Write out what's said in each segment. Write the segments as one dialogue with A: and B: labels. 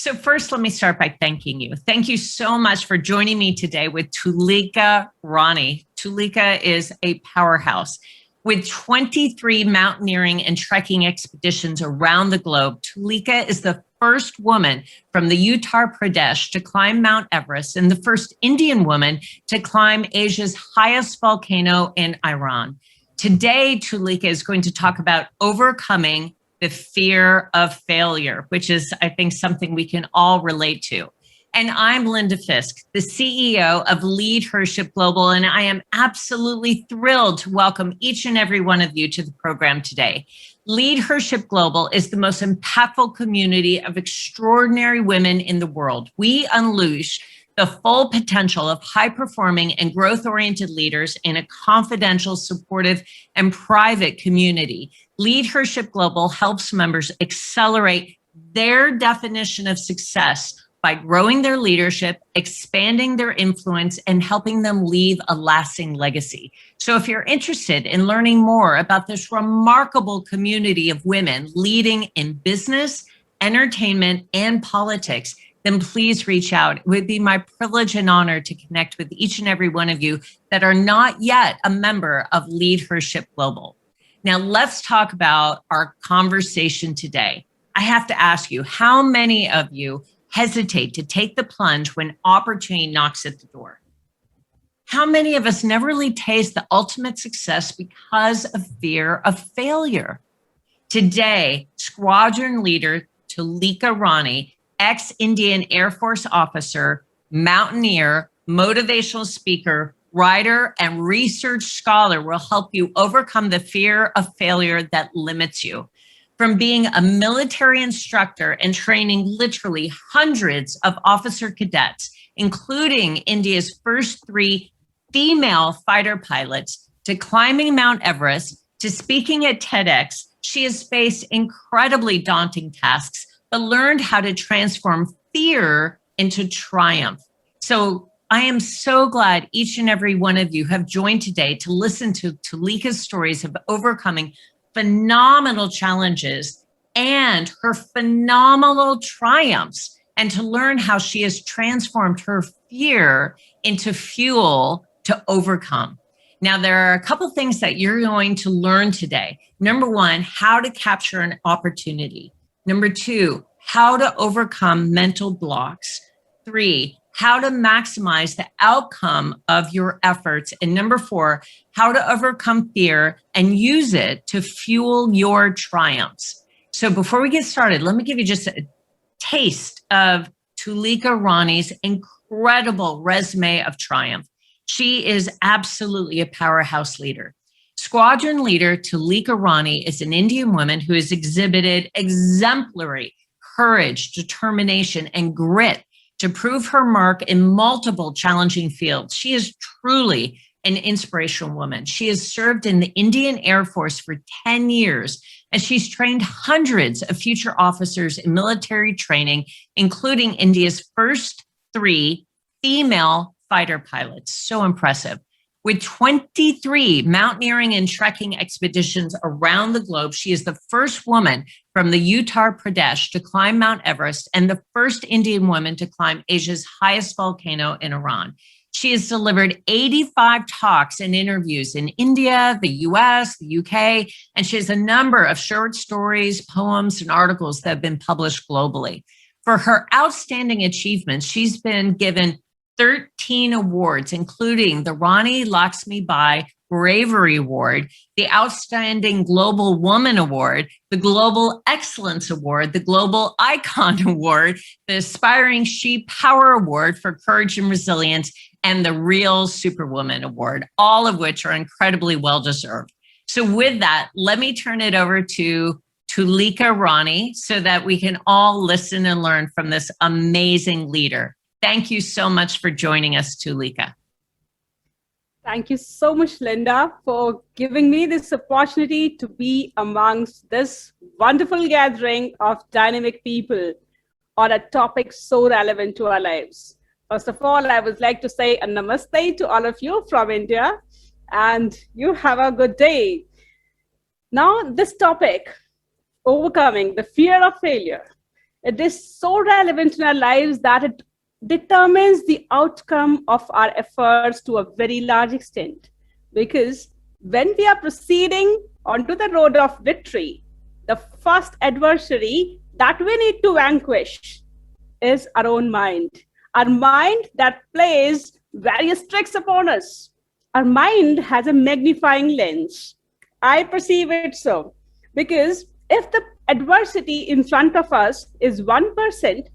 A: So first, let me start by thanking you. Thank you so much for joining me today with Toolika Rani. Toolika is a powerhouse. With 23 mountaineering and trekking expeditions around the globe, Toolika is the first woman from the Uttar Pradesh to climb Mount Everest and the first Indian woman to climb Asia's highest volcano in Iran. Today, Toolika is going to talk about overcoming the fear of failure, which is, I think, something we can all relate to. And I'm Linda Fisk, the CEO of Leadership Global, and I am absolutely thrilled to welcome each and every one of you to the program today. Leadership Global is the most impactful community of extraordinary women in the world. We unleash the full potential of high-performing and growth-oriented leaders in a confidential, supportive, and private community. Leadership Global helps members accelerate their definition of success by growing their leadership, expanding their influence, and helping them leave a lasting legacy. So if you're interested in learning more about this remarkable community of women leading in business, entertainment, and politics, then please reach out. It would be my privilege and honor to connect with each and every one of you that are not yet a member of Leadership Global. Now, let's talk about our conversation today. I have to ask you, how many of you hesitate to take the plunge when opportunity knocks at the door? How many of us never really taste the ultimate success because of fear of failure? Today, Squadron Leader Toolika Rani, ex-Indian Air Force officer, Mountaineer, motivational speaker, writer, and research scholar will help you overcome the fear of failure that limits you. From being a military instructor and training literally hundreds of officer cadets, including India's first 3 female fighter pilots, to climbing Mount Everest, to speaking at TEDx, she has faced incredibly daunting tasks, but learned how to transform fear into triumph. So I am so glad each and every one of you have joined today to listen to Toolika's stories of overcoming phenomenal challenges and her phenomenal triumphs, and to learn how she has transformed her fear into fuel to overcome. Now, there are a couple things that you're going to learn today. Number 1, how to capture an opportunity. Number 2, how to overcome mental blocks. 3, how to maximize the outcome of your efforts. And number 4, how to overcome fear and use it to fuel your triumphs. So before we get started, let me give you just a taste of Toolika Rani's incredible resume of triumph. She is absolutely a powerhouse leader. Squadron Leader Toolika Rani is an Indian woman who has exhibited exemplary courage, determination, and grit to prove her mark in multiple challenging fields. She is truly an inspirational woman. She has served in the Indian Air Force for 10 years, and she's trained hundreds of future officers in military training, including India's first 3 female fighter pilots. So impressive. With 23 mountaineering and trekking expeditions around the globe, she is the first woman from the Uttar Pradesh to climb Mount Everest and the first Indian woman to climb Asia's highest volcano in Iran. She has delivered 85 talks and interviews in India, the US, the UK, and she has a number of short stories, poems, and articles that have been published globally. For her outstanding achievements, she's been given 13 awards, including the Rani Lakshmi Bai Bravery Award, the Outstanding Global Woman Award, the Global Excellence Award, the Global Icon Award, the Aspiring She Power Award for Courage and Resilience, and the Real Superwoman Award, all of which are incredibly well-deserved. So with that, let me turn it over to Toolika Rani so that we can all listen and learn from this amazing leader. Thank you so much for joining us, Toolika.
B: Thank you so much, Linda, for giving me this opportunity to be amongst this wonderful gathering of dynamic people on a topic so relevant to our lives. First of all, I would like to say a namaste to all of you from India, and you have a good day. Now, this topic, overcoming the fear of failure, It is so relevant in our lives that it determines the outcome of our efforts to a very large extent. Because when we are proceeding onto the road of victory, the first adversary that we need to vanquish is our own mind. Our mind that plays various tricks upon us. Our mind has a magnifying lens. I perceive it so. Because if the adversity in front of us is 1%,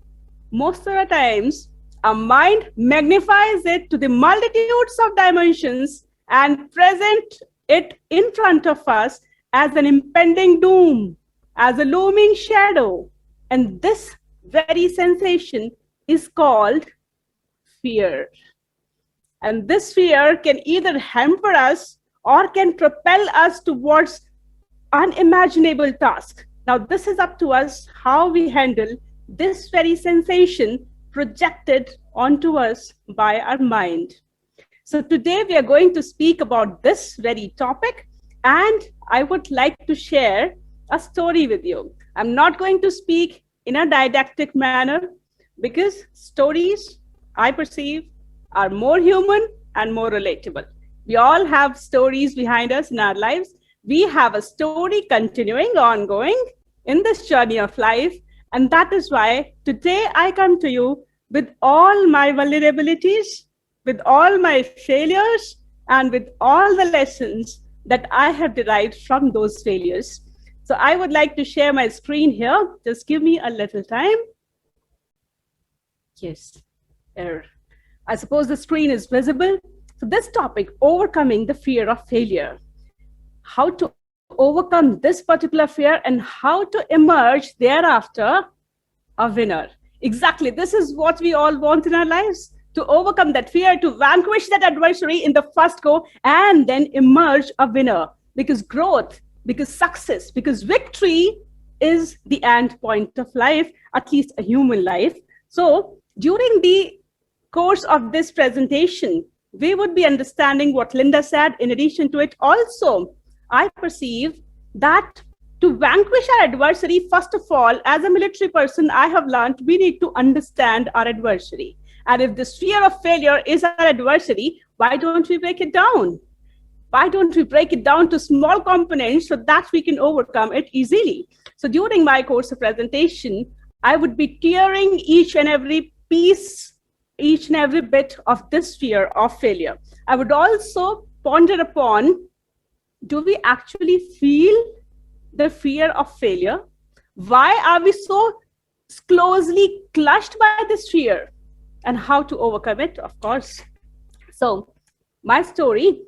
B: most of the times our mind magnifies it to the multitudes of dimensions and present it in front of us as an impending doom, as a looming shadow. And this very sensation is called fear. And this fear can either hamper us or can propel us towards unimaginable tasks. Now, this is up to us how we handle this very sensation projected onto us by our mind. So today we are going to speak about this very topic, and I would like to share a story with you. I'm not going to speak in a didactic manner because stories, I perceive, are more human and more relatable. We all have stories behind us in our lives. We have a story continuing, ongoing in this journey of life. And that is why today I come to you with all my vulnerabilities, with all my failures, and with all the lessons that I have derived from those failures. So I would like to share my screen here. Just give me a little time. Yes, there. I suppose the screen is visible. So this topic, overcoming the fear of failure. How to overcome this particular fear and how to emerge thereafter a winner. Exactly, this is what we all want in our lives, to overcome that fear, to vanquish that adversary in the first go, and then emerge a winner. Because growth, because success, because victory is the end point of life, at least a human life. So during the course of this presentation, we would be understanding what Linda said. In addition to it, also, I perceive that to vanquish our adversary, first of all, as a military person, I have learned we need to understand our adversary. And if this fear of failure is our adversary, why don't we break it down? Why don't we break it down to small components so that we can overcome it easily? So during my course of presentation, I would be tearing each and every piece, each and every bit of this fear of failure. I would also ponder upon, do we actually feel the fear of failure? Why are we so closely clutched by this fear? And how to overcome it, of course. So my story,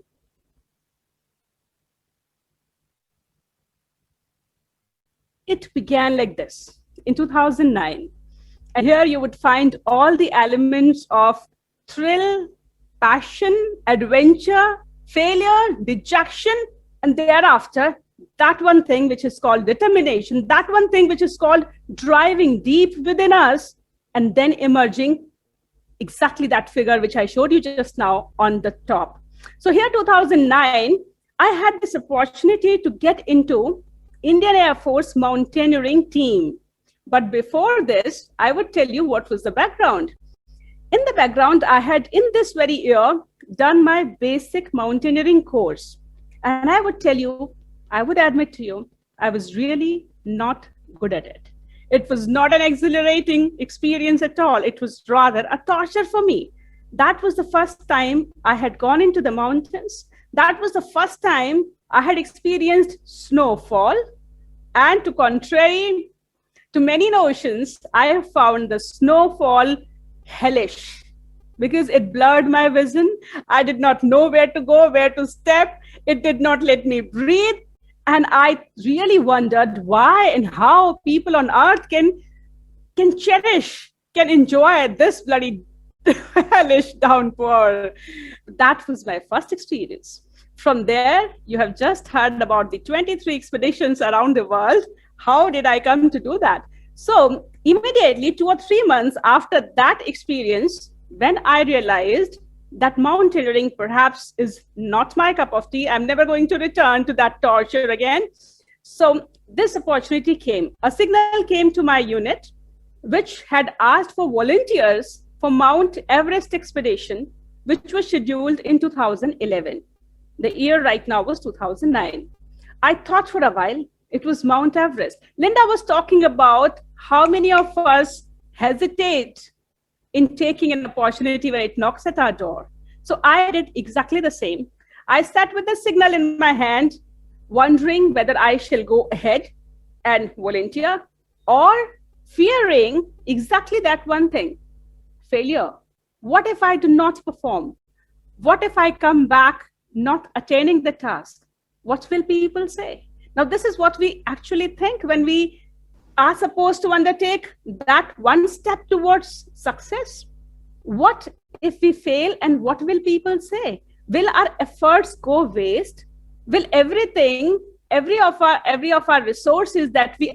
B: it began like this in 2009. And here you would find all the elements of thrill, passion, adventure, failure, dejection, and thereafter, that one thing which is called determination, that one thing which is called driving deep within us, and then emerging exactly that figure which I showed you just now on the top. So here, 2009, I had this opportunity to get into Indian Air Force mountaineering team. But before this, I would tell you what was the background. In the background, I had in this very year done my basic mountaineering course. And I would tell you, I would admit to you, I was really not good at it. It was not an exhilarating experience at all. It was rather a torture for me. That was the first time I had gone into the mountains. That was the first time I had experienced snowfall. And to contrary to many notions, I have found the snowfall hellish because it blurred my vision. I did not know where to go, where to step. It did not let me breathe. And I really wondered why and how people on earth can cherish, can enjoy this bloody hellish downpour. That was my first experience. From there, you have just heard about the 23 expeditions around the world. How did I come to do that? So immediately 2 or 3 months after that experience, when I realized that mountaineering perhaps is not my cup of tea, I'm never going to return to that torture again. So this opportunity came. A signal came to my unit which had asked for volunteers for Mount Everest expedition, which was scheduled in 2011. The year right now was 2009. I thought for a while it was Mount Everest. Linda was talking about how many of us hesitate in taking an opportunity when it knocks at our door. So I did exactly the same. I sat with the signal in my hand, wondering whether I shall go ahead and volunteer, or fearing exactly that one thing, failure. What if I do not perform? What if I come back not attaining the task? What will people say? Now, this is what we actually think when we are supposed to undertake that one step towards success. What if we fail, and what will people say? Will our efforts go waste? Will everything, every of our resources that we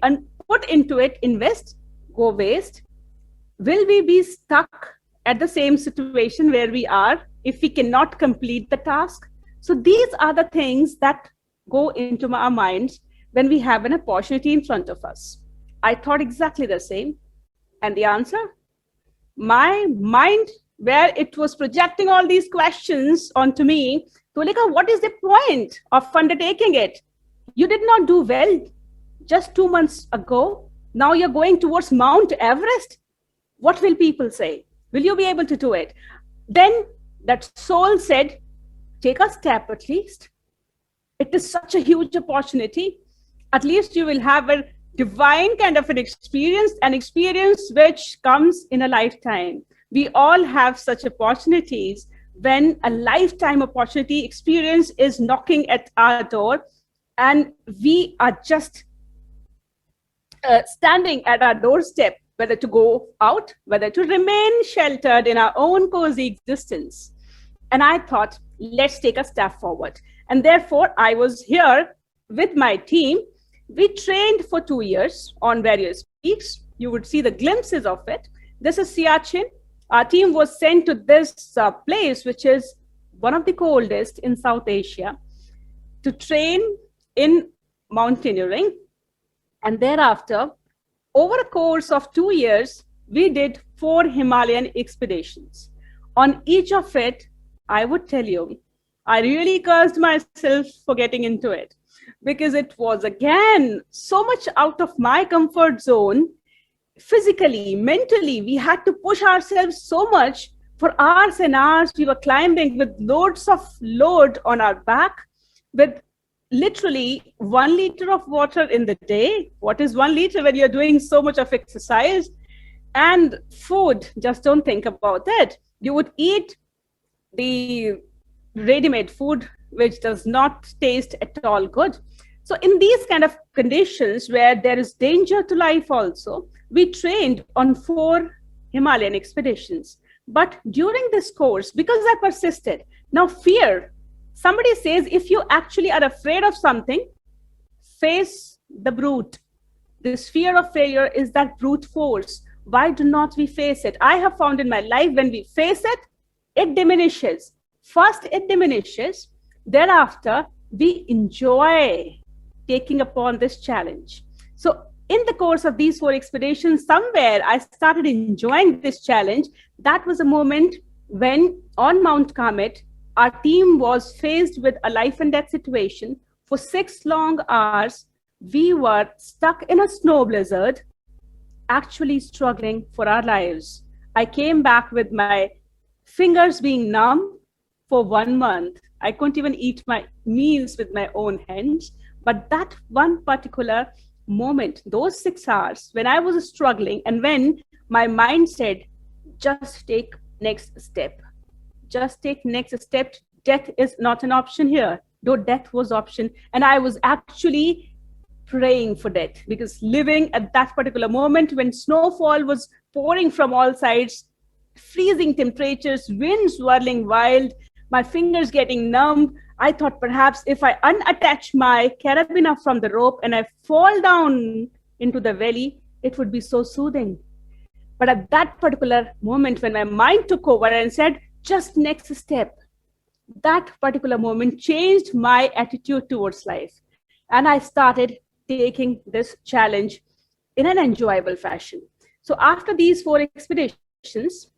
B: put into it, invest, go waste? Will we be stuck at the same situation where we are if we cannot complete the task? So these are the things that go into our minds when we have an opportunity in front of us. I thought exactly the same. And the answer? My mind, where it was projecting all these questions onto me, Toolika, what is the point of undertaking it? You did not do well just 2 months ago. Now you're going towards Mount Everest. What will people say? Will you be able to do it? Then that soul said, take a step at least. It is such a huge opportunity. At least you will have a divine kind of an experience which comes in a lifetime. We all have such opportunities when a lifetime opportunity experience is knocking at our door, and we are just standing at our doorstep, whether to go out, whether to remain sheltered in our own cozy existence. And I thought, let's take a step forward. And therefore, I was here with my team. We trained for 2 years on various peaks. You would see the glimpses of it. This is Siachen. Our team was sent to this place, which is one of the coldest in South Asia, to train in mountaineering. And thereafter, over a course of 2 years, we did 4 Himalayan expeditions. On each of it, I would tell you, I really cursed myself for getting into it, because it was, again, so much out of my comfort zone. Physically, mentally, we had to push ourselves so much. For hours and hours, we were climbing with loads of load on our back, with literally 1 liter of water in the day. What is 1 liter when you're doing so much of exercise? And food, just don't think about it. You would eat the ready-made food, which does not taste at all good. So in these kind of conditions where there is danger to life also, we trained on 4 Himalayan expeditions. But during this course, because I persisted, now fear, somebody says, if you actually are afraid of something, face the brute. This fear of failure is that brute force. Why do not we face it? I have found in my life, when we face it, it diminishes. First, it diminishes. Thereafter, we enjoy taking upon this challenge. So in the course of these 4 expeditions, somewhere I started enjoying this challenge. That was a moment when on Mount Comet, our team was faced with a life and death situation. For 6 long hours, we were stuck in a snow blizzard, actually struggling for our lives. I came back with my fingers being numb for 1 month. I couldn't even eat my meals with my own hands. But that one particular moment, those 6 hours, when I was struggling, and when my mind said, just take next step. Just take next step. Death is not an option here, though death was option. And I was actually praying for death, because living at that particular moment when snowfall was pouring from all sides, freezing temperatures, winds whirling wild, my fingers getting numb, I thought perhaps if I unattach my carabiner from the rope and I fall down into the valley, it would be so soothing. But at that particular moment, when my mind took over and said, just next step, that particular moment changed my attitude towards life. And I started taking this challenge in an enjoyable fashion. So after these 4 expeditions,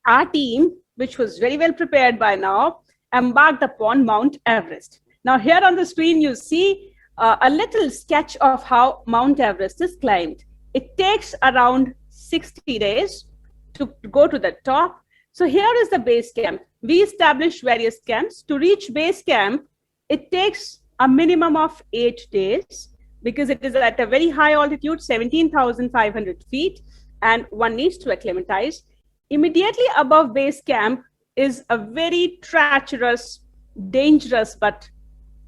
B: our team, which was very well prepared by now, embarked upon Mount Everest. Now here on the screen, you see a little sketch of how Mount Everest is climbed. It takes around 60 days to go to the top. So here is the base camp. We established various camps. To reach base camp, it takes a minimum of 8 days because it is at a very high altitude, 17,500 feet, and one needs to acclimatize. Immediately above base camp is a very treacherous, dangerous, but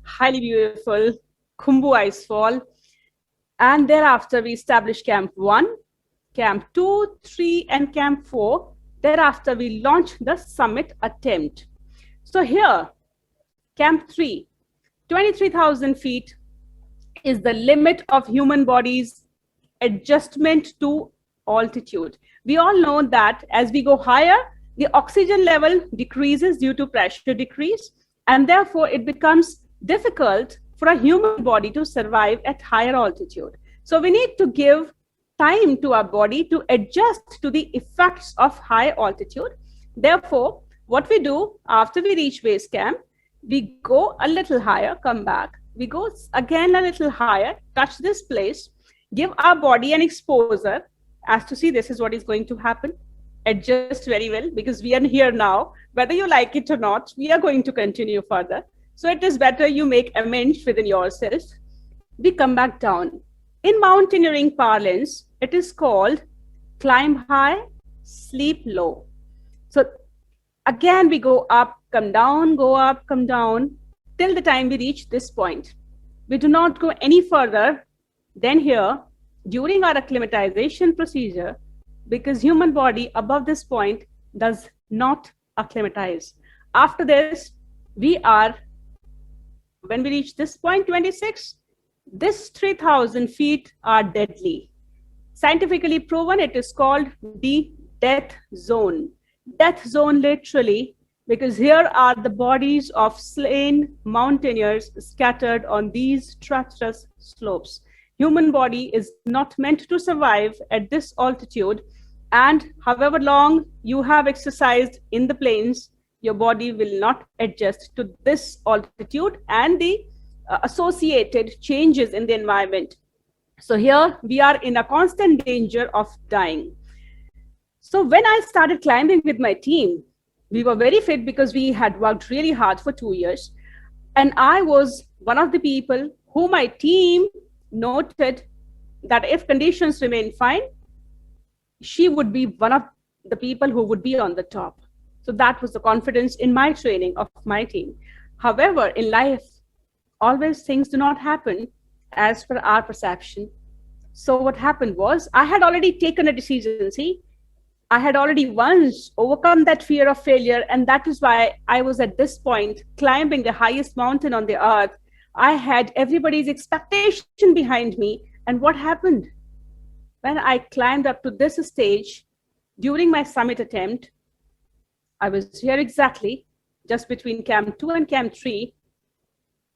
B: highly beautiful Khumbu ice fall. And thereafter, we established Camp 1, Camp 2, 3, and Camp 4. Thereafter, we launched the summit attempt. So here, Camp 3, 23,000 feet is the limit of human body's adjustment to altitude. We all know that as we go higher, the oxygen level decreases due to pressure decrease, and therefore it becomes difficult for a human body to survive at higher altitude. So we need to give time to our body to adjust to the effects of high altitude. Therefore, what we do after we reach base camp, we go a little higher, come back. We go again a little higher, touch this place, give our body an exposure as to see this is what is going to happen. Adjust very well because we are here now. Whether you like it or not, we are going to continue further. So it is better you make amends within yourself. We come back down. In mountaineering parlance, it is called climb high, sleep low. So again, we go up, come down, go up, come down, till the time we reach this point. We do not go any further than here during our acclimatization procedure because human body above this point does not acclimatize. After this, when we reach this point, 26, this 3,000 feet are deadly. Scientifically proven, it is called the death zone. Death zone literally, because here are the bodies of slain mountaineers scattered on these treacherous slopes. Human body is not meant to survive at this altitude, and however long you have exercised in the plains, your body will not adjust to this altitude and the associated changes in the environment. So here we are in a constant danger of dying. So when I started climbing with my team, we were very fit because we had worked really hard for 2 years. And I was one of the people who my team noted that if conditions remain fine, she would be one of the people who would be on the top. So that was the confidence in my training of my team. However, in life, always things do not happen as per our perception. So what happened was I had already taken a decision. See, I had already once overcome that fear of failure. And that is why I was at this point climbing the highest mountain on the earth. I had everybody's expectation behind me. And what happened? When I climbed up to this stage during my summit attempt, I was here exactly just between Camp 2 and Camp 3,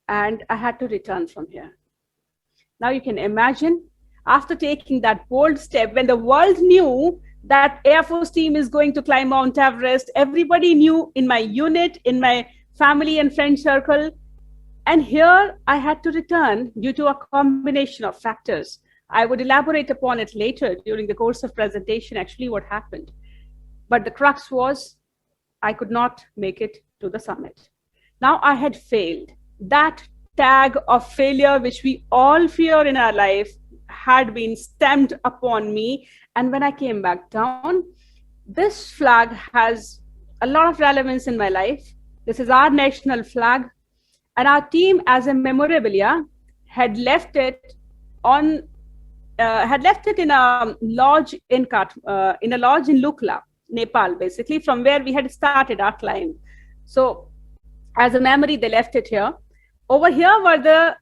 B: and I had to return from here. Now you can imagine, after taking that bold step, when the world knew that Air Force team is going to climb Mount Everest, everybody knew in my unit, in my family and friend circle, and here I had to return due to a combination of factors. I would elaborate upon it later during the course of presentation, actually what happened. But the crux was, I could not make it to the summit. Now I had failed. That tag of failure, which we all fear in our life, had been stamped upon me. And when I came back down, this flag has a lot of relevance in my life. This is our national flag. And our team, as a memorabilia, had left it in a lodge in Lukla, Nepal, basically, from where we had started our climb. So as a memory, they left it here. Over here were the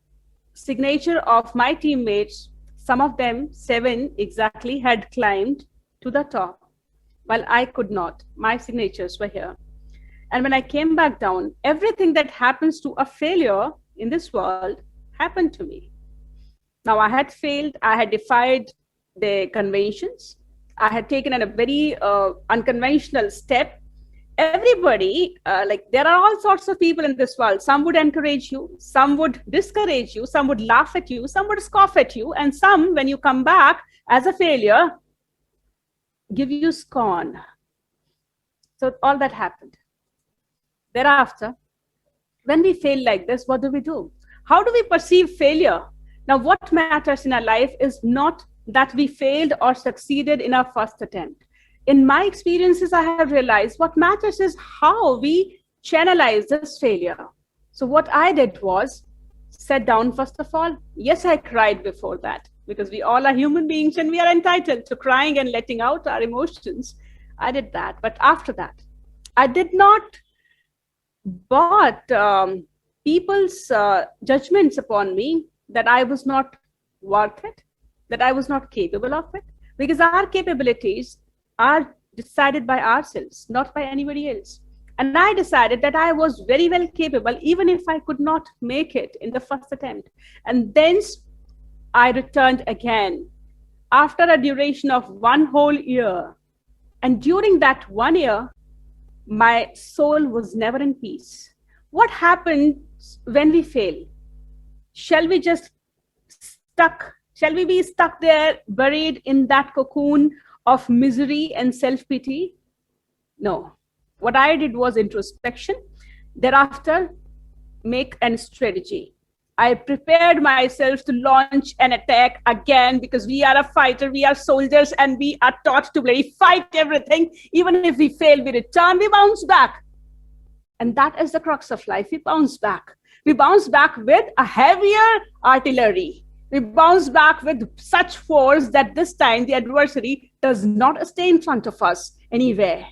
B: signature of my teammates. Some of them, 7 exactly, had climbed to the top, while I could not. My signatures were here. And when I came back down, everything that happens to a failure in this world happened to me. Now I had failed, I had defied the conventions, I had taken a very unconventional step. Everybody, like there are all sorts of people in this world. Some would encourage you, some would discourage you, some would laugh at you, some would scoff at you, and some, when you come back as a failure, give you scorn. So all that happened. Thereafter, when we fail like this, what do? How do we perceive failure? Now, what matters in our life is not that we failed or succeeded in our first attempt. In my experiences, I have realized what matters is how we channelize this failure. So what I did was sit down, first of all. Yes, I cried before that, because we all are human beings and we are entitled to crying and letting out our emotions. I did that. But after that, I did not bought people's judgments upon me that I was not worth it, that I was not capable of it, because our capabilities are decided by ourselves, not by anybody else. And I decided that I was very well capable, even if I could not make it in the first attempt. And then I returned again after a duration of 1 whole year. And during that 1 year, my soul was never in peace. What happens when we fail? Shall we be stuck there, buried in that cocoon of misery and self-pity? No. What I did was introspection. Thereafter, make a strategy. I prepared myself to launch an attack again, because we are a fighter, we are soldiers, and we are taught to really fight everything. Even if we fail, we return, we bounce back. And that is the crux of life. We bounce back. We bounce back with a heavier artillery. We bounce back with such force that this time the adversary does not stay in front of us anywhere.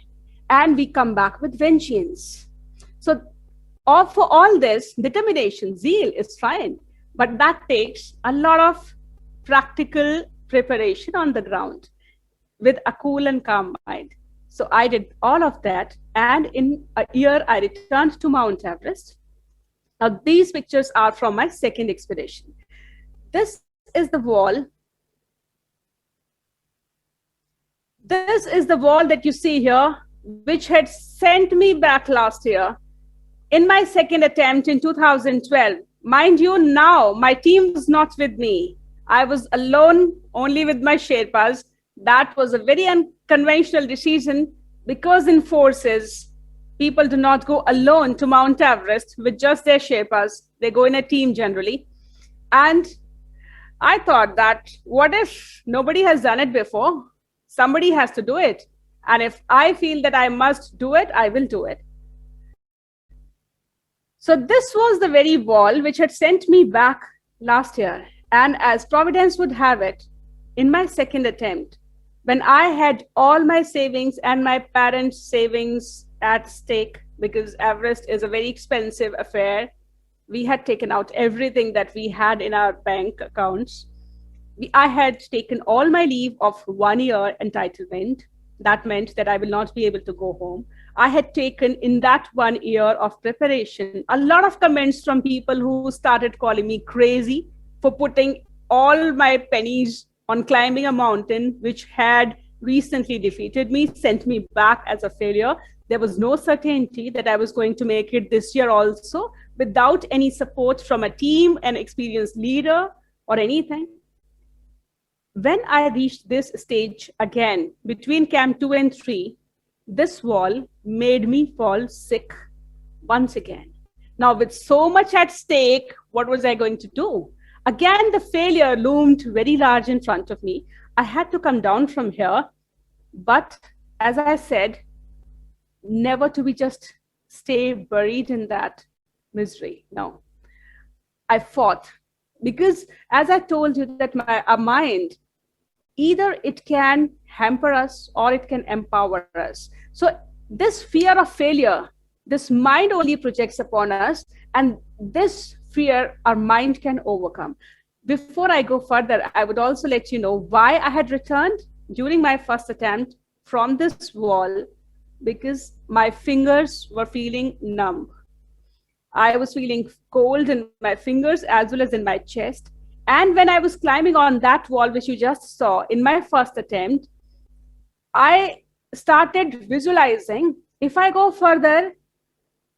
B: And we come back with vengeance. So for all this, determination, zeal is fine, but that takes a lot of practical preparation on the ground with a cool and calm mind. So I did all of that, and in a year, I returned to Mount Everest. Now, these pictures are from my second expedition. This is the wall. This is the wall that you see here, which had sent me back last year. In my second attempt in 2012, mind you, now my team was not with me. I was alone, only with my Sherpas. That was a very unconventional decision, because in forces, people do not go alone to Mount Everest with just their Sherpas. They go in a team generally. And I thought that, what if nobody has done it before? Somebody has to do it. And if I feel that I must do it, I will do it. So this was the very wall which had sent me back last year. And as Providence would have it, in my second attempt, when I had all my savings and my parents' savings at stake, because Everest is a very expensive affair, we had taken out everything that we had in our bank accounts. I had taken all my leave of 1 year entitlement. That meant that I will not be able to go home. I had taken, in that 1 year of preparation, a lot of comments from people who started calling me crazy for putting all my pennies on climbing a mountain which had recently defeated me, sent me back as a failure. There was no certainty that I was going to make it this year also, without any support from a team, an experienced leader, or anything. When I reached this stage again, between Camp 2 and 3, this wall made me fall sick once again. Now, with so much at stake, what was I going to do? Again, the failure loomed very large in front of me. I had to come down from here. But as I said, never to be just stay buried in that misery. No, I fought, because as I told you, that our mind, either it can hamper us or it can empower us. So this fear of failure, this mind only projects upon us, and this fear our mind can overcome. Before I go further, I would also let you know why I had returned during my first attempt from this wall, because my fingers were feeling numb. I was feeling cold in my fingers as well as in my chest. And when I was climbing on that wall, which you just saw in my first attempt, I started visualizing, if I go further,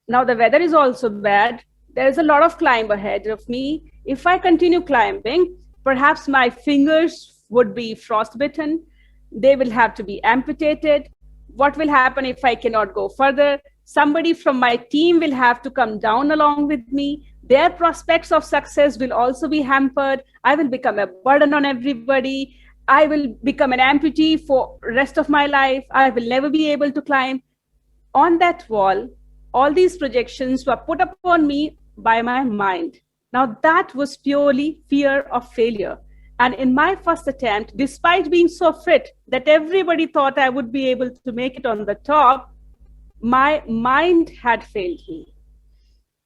B: now the weather is also bad. There is a lot of climb ahead of me. If I continue climbing, perhaps my fingers would be frostbitten. They will have to be amputated. What will happen if I cannot go further? Somebody from my team will have to come down along with me. Their prospects of success will also be hampered. I will become a burden on everybody. I will become an amputee for rest of my life. I will never be able to climb. On that wall, all these projections were put upon me by my mind. Now that was purely fear of failure. And in my first attempt, despite being so fit that everybody thought I would be able to make it on the top, my mind had failed me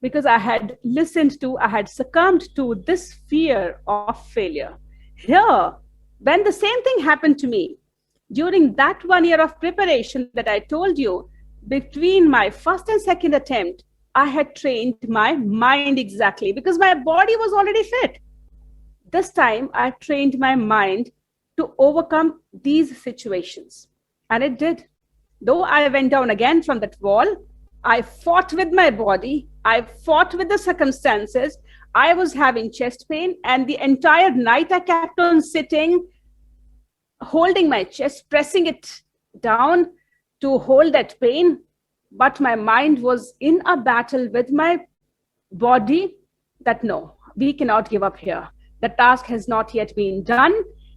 B: because I had succumbed to this fear of failure. Here, when the same thing happened to me, during that 1 year of preparation that I told you, between my first and second attempt, I had trained my mind exactly because my body was already fit. This time, I trained my mind to overcome these situations. And it did. Though I went down again from that wall, I fought with my body. I fought with the circumstances. I was having chest pain. And the entire night, I kept on sitting, holding my chest, pressing it down to hold that pain. But my mind was in a battle with my body that no, we cannot give up here. The task has not yet been done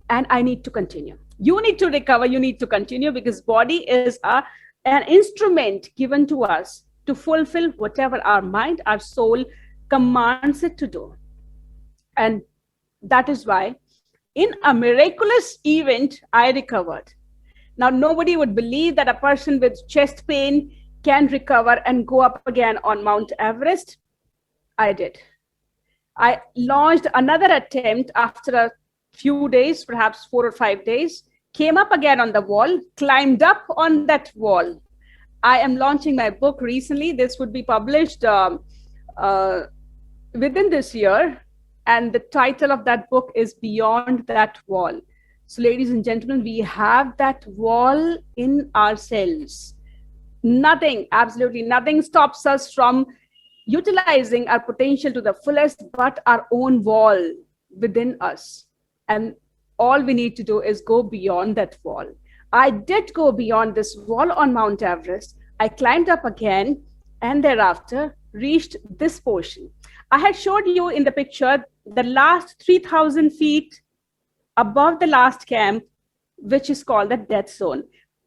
B: and I need to continue. You need to recover, you need to continue because body is an instrument given to us to fulfill whatever our mind, our soul commands it to do. And that is why in a miraculous event, I recovered. Now, nobody would believe that a person with chest pain can recover and go up again on Mount Everest. I did. I launched another attempt after a few days, perhaps 4 or 5 days, came up again on the wall, climbed up on that wall. I am launching my book recently. This would be published within this year. And the title of that book is Beyond That Wall. So ladies and gentlemen, we have that wall in ourselves. Nothing, absolutely nothing stops us from utilizing our potential to the fullest, but our own wall within us. And all we need to do is go beyond that wall. I did go beyond this wall on Mount Everest. I climbed up again and thereafter reached this portion. I had showed you in the picture the last 3,000 feet above the last camp, which is called the death zone.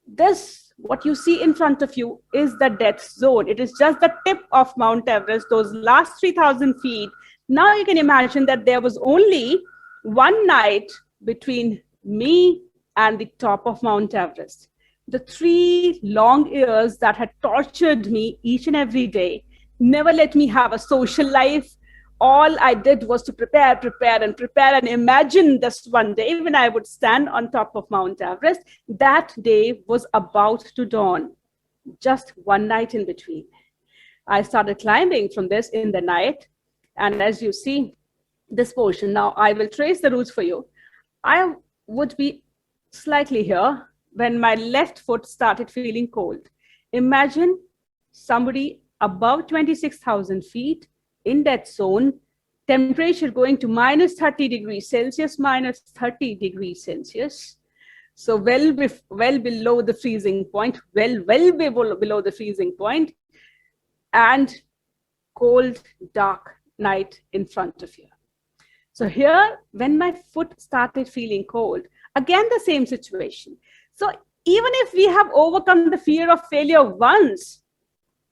B: This, what you see in front of you, is the death zone. It is just the tip of Mount Everest, those last 3,000 feet. Now you can imagine that there was only one night between me and the top of Mount Everest. The 3 long years that had tortured me each and every day, never let me have a social life. All I did was to prepare and imagine this one day when I would stand on top of Mount Everest. That day was about to dawn. Just one night in between. I started climbing from this in the night. And as you see this portion, now I will trace the routes for you. I would be slightly here when my left foot started feeling cold. Imagine somebody above 26,000 feet in that zone, temperature going to minus 30 degrees Celsius, minus 30 degrees Celsius. So well below the freezing point, well below the freezing point, and cold, dark night in front of you. So here, when my foot started feeling cold, again, the same situation. So even if we have overcome the fear of failure once,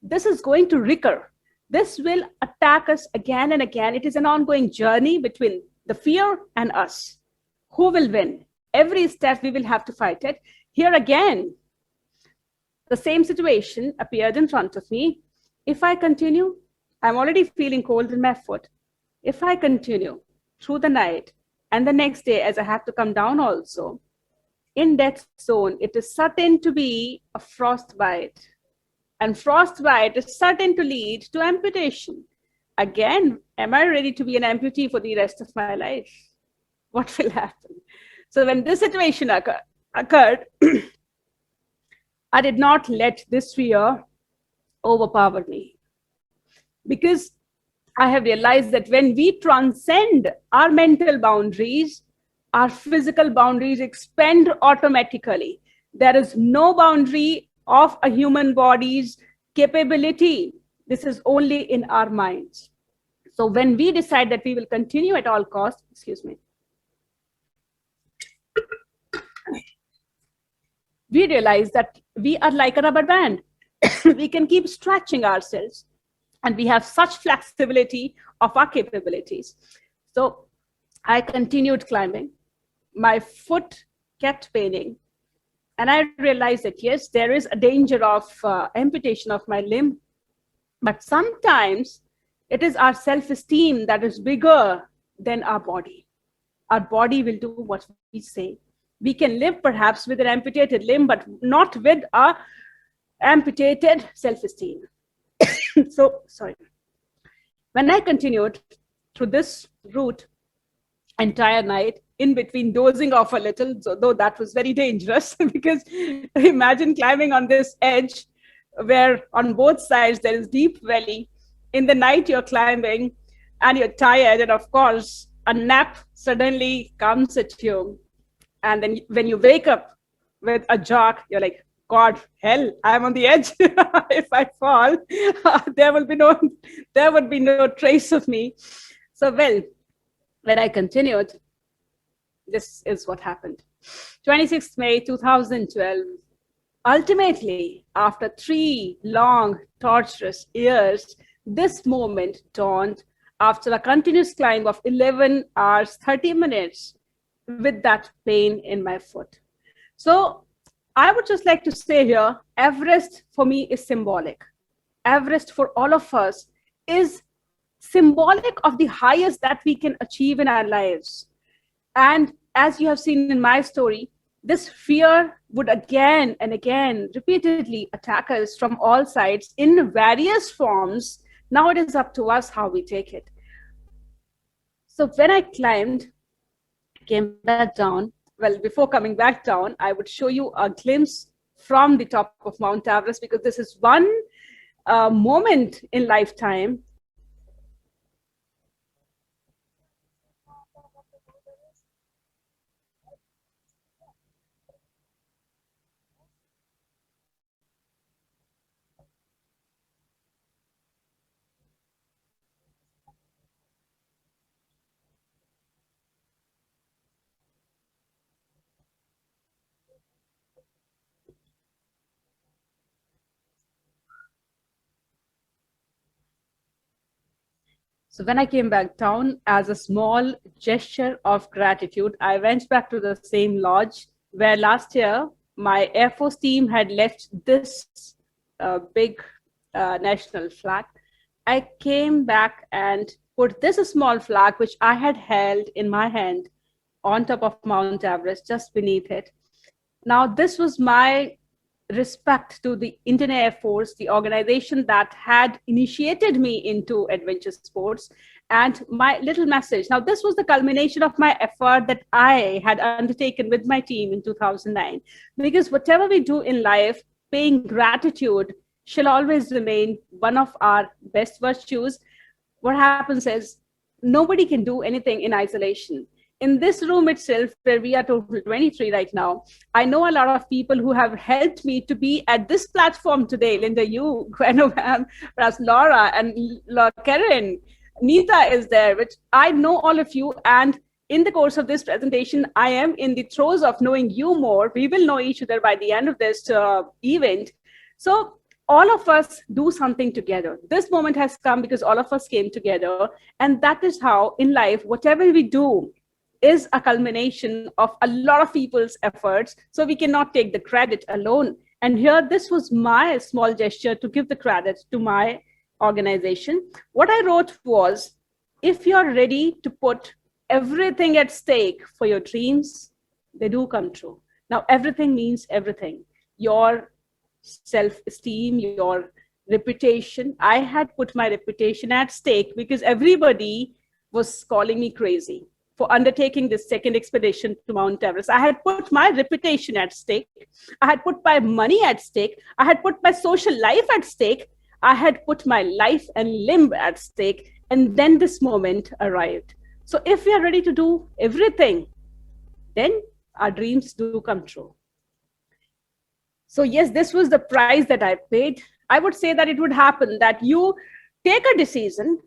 B: this is going to recur. This will attack us again and again. It is an ongoing journey between the fear and us. Who will win? Every step we will have to fight it. Here again, the same situation appeared in front of me. If I continue, I'm already feeling cold in my foot. If I continue through the night and the next day, as I have to come down also, in that zone, it is certain to be a frostbite. And frostbite is certain to lead to amputation. Again, am I ready to be an amputee for the rest of my life? What will happen? So when this situation occurred, I did not let this fear overpower me, because I have realized that when we transcend our mental boundaries, our physical boundaries expand automatically. There is no boundary of a human body's capability. This is only in our minds. So when we decide that we will continue at all costs, excuse me, we realize that we are like a rubber band. We can keep stretching ourselves, and we have such flexibility of our capabilities. So I continued climbing. My foot kept paining, and I realized that yes, there is a danger of amputation of my limb, but sometimes it is our self-esteem that is bigger than our body. Our body will do what we say. We can live perhaps with an amputated limb, but not with our amputated self-esteem. So, sorry. When I continued through this route entire night, in between dozing off a little, so though that was very dangerous, because imagine climbing on this edge where on both sides there is deep valley. In the night you're climbing and you're tired, and of course a nap suddenly comes at you. And then when you wake up with a jerk, you're like, God, hell, I'm on the edge. If I fall, there would be no trace of me. So, well, when I continued, this is what happened. 26th May 2012, ultimately, after 3 long, torturous years, this moment dawned after a continuous climb of 11 hours, 30 minutes with that pain in my foot. So I would just like to say here, Everest for me is symbolic. Everest for all of us is symbolic of the highest that we can achieve in our lives. And as you have seen in my story, this fear would again and again repeatedly attack us from all sides in various forms. Now it is up to us how we take it. So when I came back down, well, before coming back down, I would show you a glimpse from the top of Mount Everest, because this is one moment in lifetime. So when I came back down, as a small gesture of gratitude, I went back to the same lodge where last year my Air Force team had left this big national flag. I came back and put this small flag, which I had held in my hand, on top of Mount Everest, just beneath it. Now, this was my respect to the Indian Air Force, the organization that had initiated me into adventure sports, and my little message. Now, this was the culmination of my effort that I had undertaken with my team in 2009, because whatever we do in life, paying gratitude shall always remain one of our best virtues. What happens is nobody can do anything in isolation. In this room itself, where we are total 23 right now, I know a lot of people who have helped me to be at this platform today. Linda, you, Gwen, perhaps Laura, and Karen, Neeta is there, which I know all of you. And in the course of this presentation, I am in the throes of knowing you more. We will know each other by the end of this event. So all of us do something together. This moment has come because all of us came together. And that is how in life, whatever we do is a culmination of a lot of people's efforts. So we cannot take the credit alone. And here, this was my small gesture to give the credit to my organization. What I wrote was, if you're ready to put everything at stake for your dreams, they do come true. Now, everything means everything. Your self-esteem, your reputation. I had put my reputation at stake because everybody was calling me crazy. for undertaking this second expedition to Mount Everest. I had put my reputation at stake. I had put my money at stake. I had put my social life at stake. I had put my life and limb at stake. And then this moment arrived. So if we are ready to do everything, then our dreams do come true. So yes, this was the price that I paid. I would say that it would happen that you take a decision,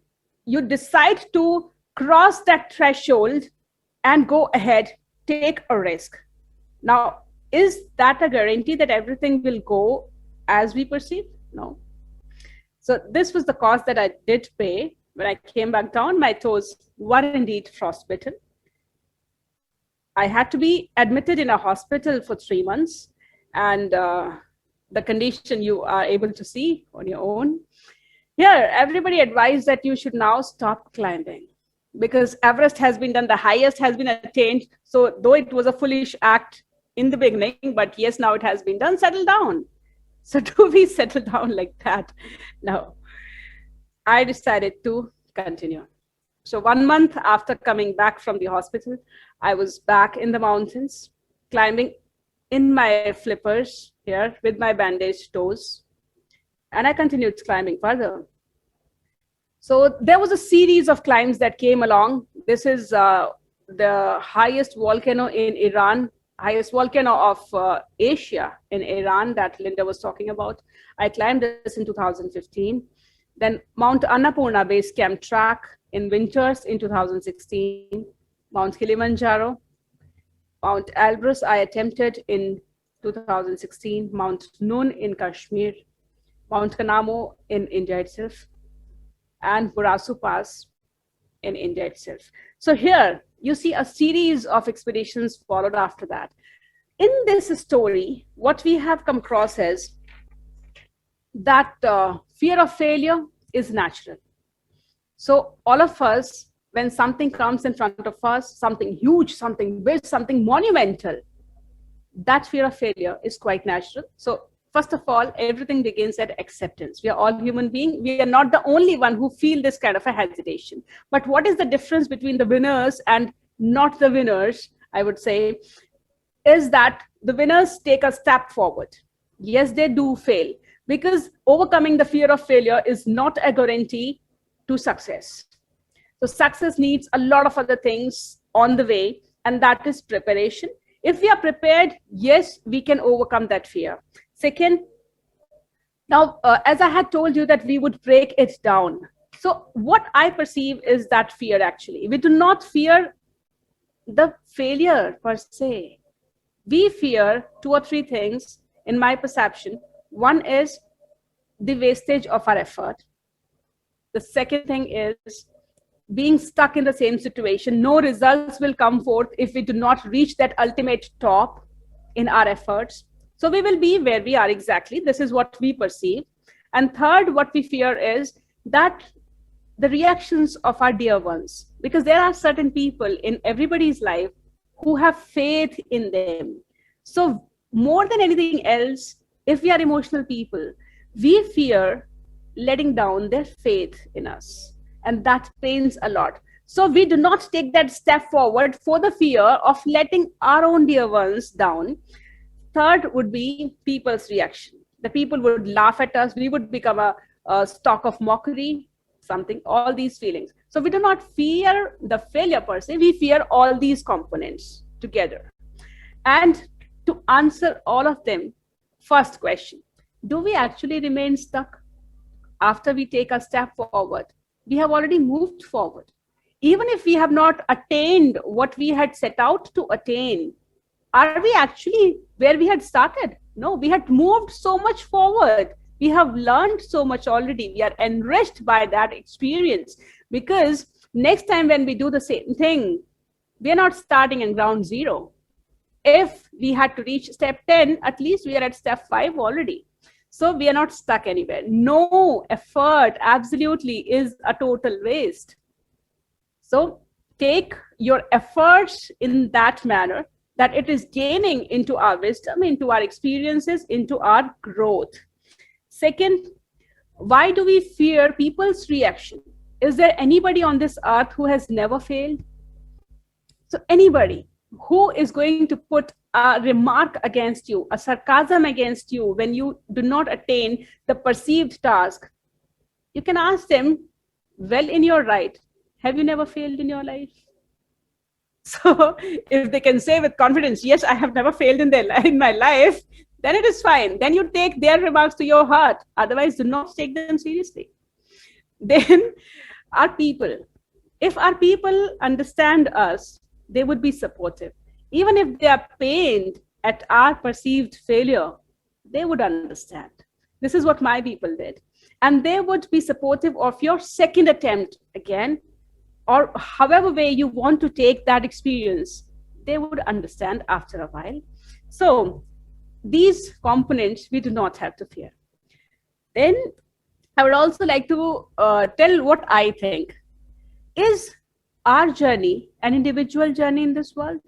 B: you decide to cross that threshold and go ahead, take a risk. Now, is that a guarantee that everything will go as we perceive? No. So this was the cost that I did pay. When I came back down, my toes were indeed frostbitten. I had to be admitted in a hospital for 3 months, and the condition you are able to see on your own. Here, everybody advised that you should now stop climbing because Everest has been done, the highest has been attained. So though it was a foolish act in the beginning, but yes, now it has been done, settle down. So do we settle down like that? No, I decided to continue. So 1 month after coming back from the hospital, I was back in the mountains, climbing in my flippers here with my bandaged toes. And I continued climbing further. So there was a series of climbs that came along. This is the highest volcano in Iran, highest volcano of Asia in Iran that Linda was talking about. I climbed this in 2015. Then Mount Annapurna Base Camp Track in winters in 2016. Mount Kilimanjaro. Mount Elbrus I attempted in 2016. Mount Nun in Kashmir. Mount Kanamo in India itself, and Burasu Pass in India itself. So here you see a series of expeditions followed after that. In this story, what we have come across is that fear of failure is natural. So all of us, when something comes in front of us, something huge, something big, something monumental, that fear of failure is quite natural. So first of all, everything begins at acceptance. We are all human beings. We are not the only one who feel this kind of a hesitation. But what is the difference between the winners and not the winners, I would say, is that the winners take a step forward. Yes, they do fail, because overcoming the fear of failure is not a guarantee to success. So success needs a lot of other things on the way, and that is preparation. If we are prepared, yes, we can overcome that fear. Second, now, as I had told you that we would break it down. So what I perceive is that fear actually. We do not fear the failure per se. We fear 2 or 3 things in my perception. One is the wastage of our effort. The second thing is being stuck in the same situation. No results will come forth if we do not reach that ultimate top in our efforts. So we will be where we are exactly. This is what we perceive. And third, what we fear is that the reactions of our dear ones, because there are certain people in everybody's life who have faith in them. So more than anything else, if we are emotional people, we fear letting down their faith in us. And that pains a lot. So we do not take that step forward for the fear of letting our own dear ones down. Third would be people's reaction. The people would laugh at us. We would become a stock of mockery, something, all these feelings. So we do not fear the failure per se. We fear all these components together. And to answer all of them, first question, do we actually remain stuck after we take a step forward? We have already moved forward. Even if we have not attained what we had set out to attain, are we actually where we had started? No, we had moved so much forward. We have learned so much already. We are enriched by that experience, because next time when we do the same thing, we are not starting in ground zero. If we had to reach step 10, at least we are at step 5 already. So we are not stuck anywhere. No effort absolutely is a total waste. So take your efforts in that manner that it is gaining into our wisdom, into our experiences, into our growth. Second, why do we fear people's reaction? Is there anybody on this earth who has never failed? So anybody who is going to put a remark against you, a sarcasm against you when you do not attain the perceived task, you can ask them, well, in your right, have you never failed in your life? So if they can say with confidence, yes, I have never failed in my life, then it is fine. Then you take their remarks to your heart. Otherwise, do not take them seriously. Then our people, if our people understand us, they would be supportive. Even if they are pained at our perceived failure, they would understand. This is what my people did. And they would be supportive of your second attempt again, or however way you want to take that experience. They would understand after a while. So these components we do not have to fear. Then I would also like to tell what I think. Is our journey an individual journey in this world?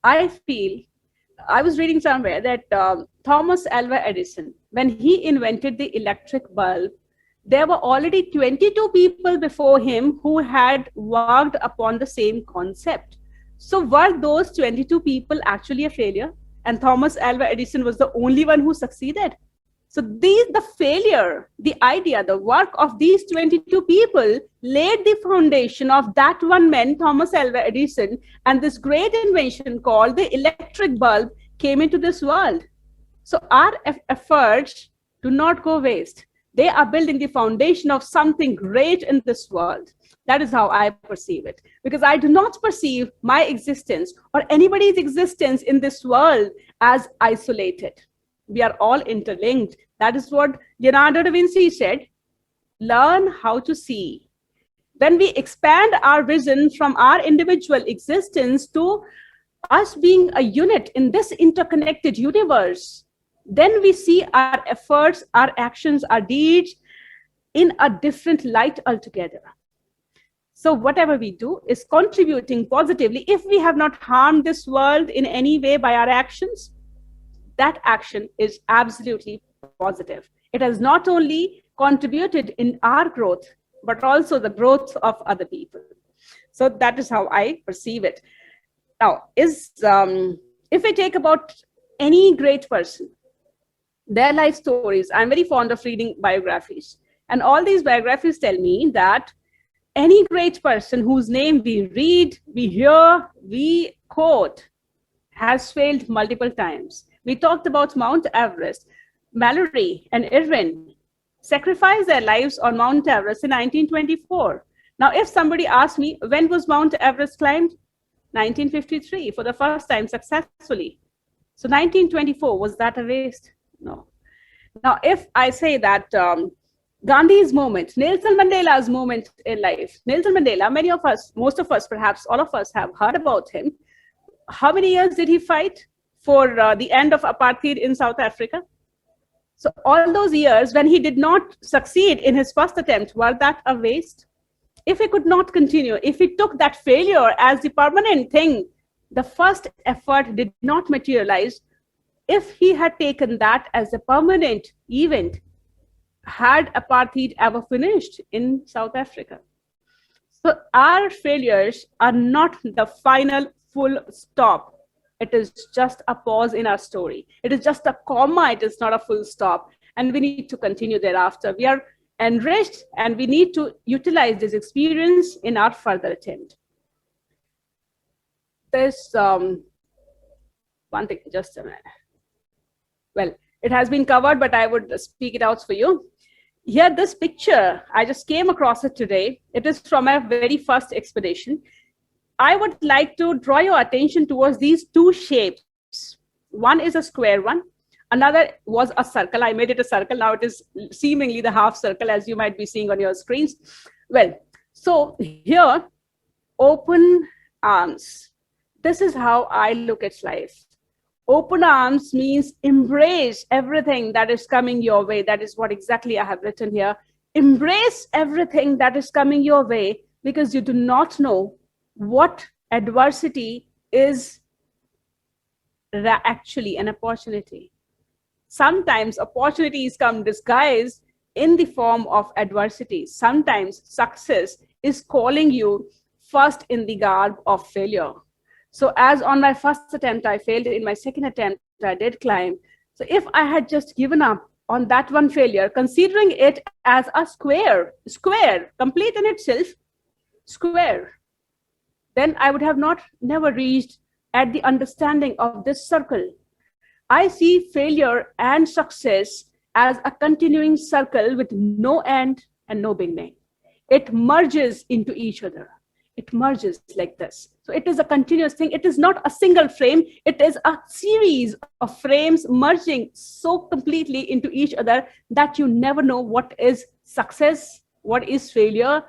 B: I feel, I was reading somewhere that Thomas Alva Edison, when he invented the electric bulb, there were already 22 people before him who had worked upon the same concept. So were those 22 people actually a failure? And Thomas Alva Edison was the only one who succeeded? So the failure, the idea, the work of these 22 people laid the foundation of that one man, Thomas Alva Edison, and this great invention called the electric bulb came into this world. So our efforts do not go waste. They are building the foundation of something great in this world. That is how I perceive it. Because I do not perceive my existence or anybody's existence in this world as isolated. We are all interlinked. That is what Leonardo da Vinci said. Learn how to see. When we expand our vision from our individual existence to us being a unit in this interconnected universe, then we see our efforts, our actions, our deeds in a different light altogether. So whatever we do is contributing positively. If we have not harmed this world in any way by our actions, that action is absolutely positive. It has not only contributed in our growth, but also the growth of other people. So that is how I perceive it. Now, if we take about any great person, their life stories, I'm very fond of reading biographies. And all these biographies tell me that any great person whose name we read, we hear, we quote, has failed multiple times. We talked about Mount Everest. Mallory and Irwin sacrificed their lives on Mount Everest in 1924. Now, if somebody asked me, when was Mount Everest climbed? 1953, for the first time successfully. So 1924, was that a waste? No. Now, if I say that Gandhi's moment, Nelson Mandela's moment in life, Nelson Mandela, many of us, most of us, perhaps all of us have heard about him. How many years did he fight for the end of apartheid in South Africa? So all those years when he did not succeed in his first attempt, were that a waste? If he could not continue, if he took that failure as the permanent thing, the first effort did not materialize. If he had taken that as a permanent event, had apartheid ever finished in South Africa? So our failures are not the final full stop. It is just a pause in our story. It is just a comma. It is not a full stop. And we need to continue thereafter. We are enriched and we need to utilize this experience in our further attempt. There's one thing, just a minute. Well, it has been covered, but I would speak it out for you. Here, this picture, I just came across it today. It is from my very first expedition. I would like to draw your attention towards these two shapes. One is a square one. Another was a circle. I made it a circle. Now it is seemingly the half circle, as you might be seeing on your screens. Well, so here, open arms. This is how I look at life. Open arms means embrace everything that is coming your way. That is what exactly I have written here. Embrace everything that is coming your way, because you do not know what adversity is actually an opportunity. Sometimes opportunities come disguised in the form of adversity. Sometimes success is calling you first in the garb of failure. So as on my first attempt, I failed. In my second attempt, I did climb. So if I had just given up on that one failure, considering it as a square, complete in itself, square, then I would have never reached at the understanding of this circle. I see failure and success as a continuing circle with no end and no beginning. It merges into each other. It merges like this. So it is a continuous thing. It is not a single frame. It is a series of frames merging so completely into each other that you never know what is success, what is failure,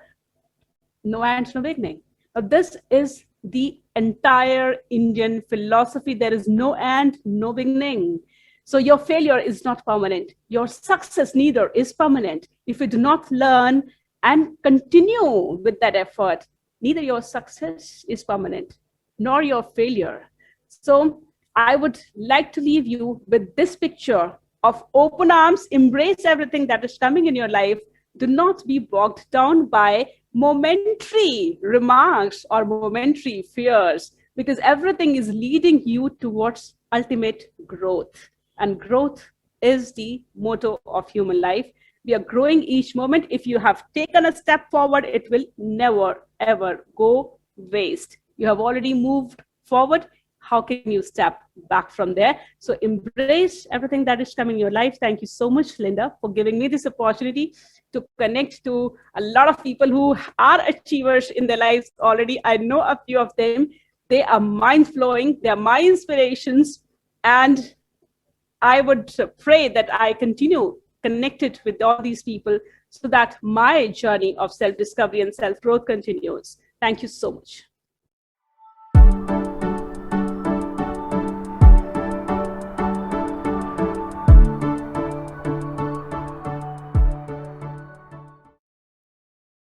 B: no end, no beginning. Now, this is the entire Indian philosophy. There is no end, no beginning. So your failure is not permanent. Your success neither is permanent. If you do not learn and continue with that effort, neither your success is permanent, nor your failure. So I would like to leave you with this picture of open arms, embrace everything that is coming in your life. Do not be bogged down by momentary remarks or momentary fears, because everything is leading you towards ultimate growth. And growth is the motto of human life. We are growing each moment. If you have taken a step forward, it will never, ever go waste. You have already moved forward. How can you step back from there? So embrace everything that is coming in your life. Thank you so much, Linda, for giving me this opportunity to connect to a lot of people who are achievers in their lives already. I know a few of them. They are mind-blowing. They are my inspirations. And I would pray that I continue connected with all these people so that my journey of self-discovery and self-growth continues. Thank you so much.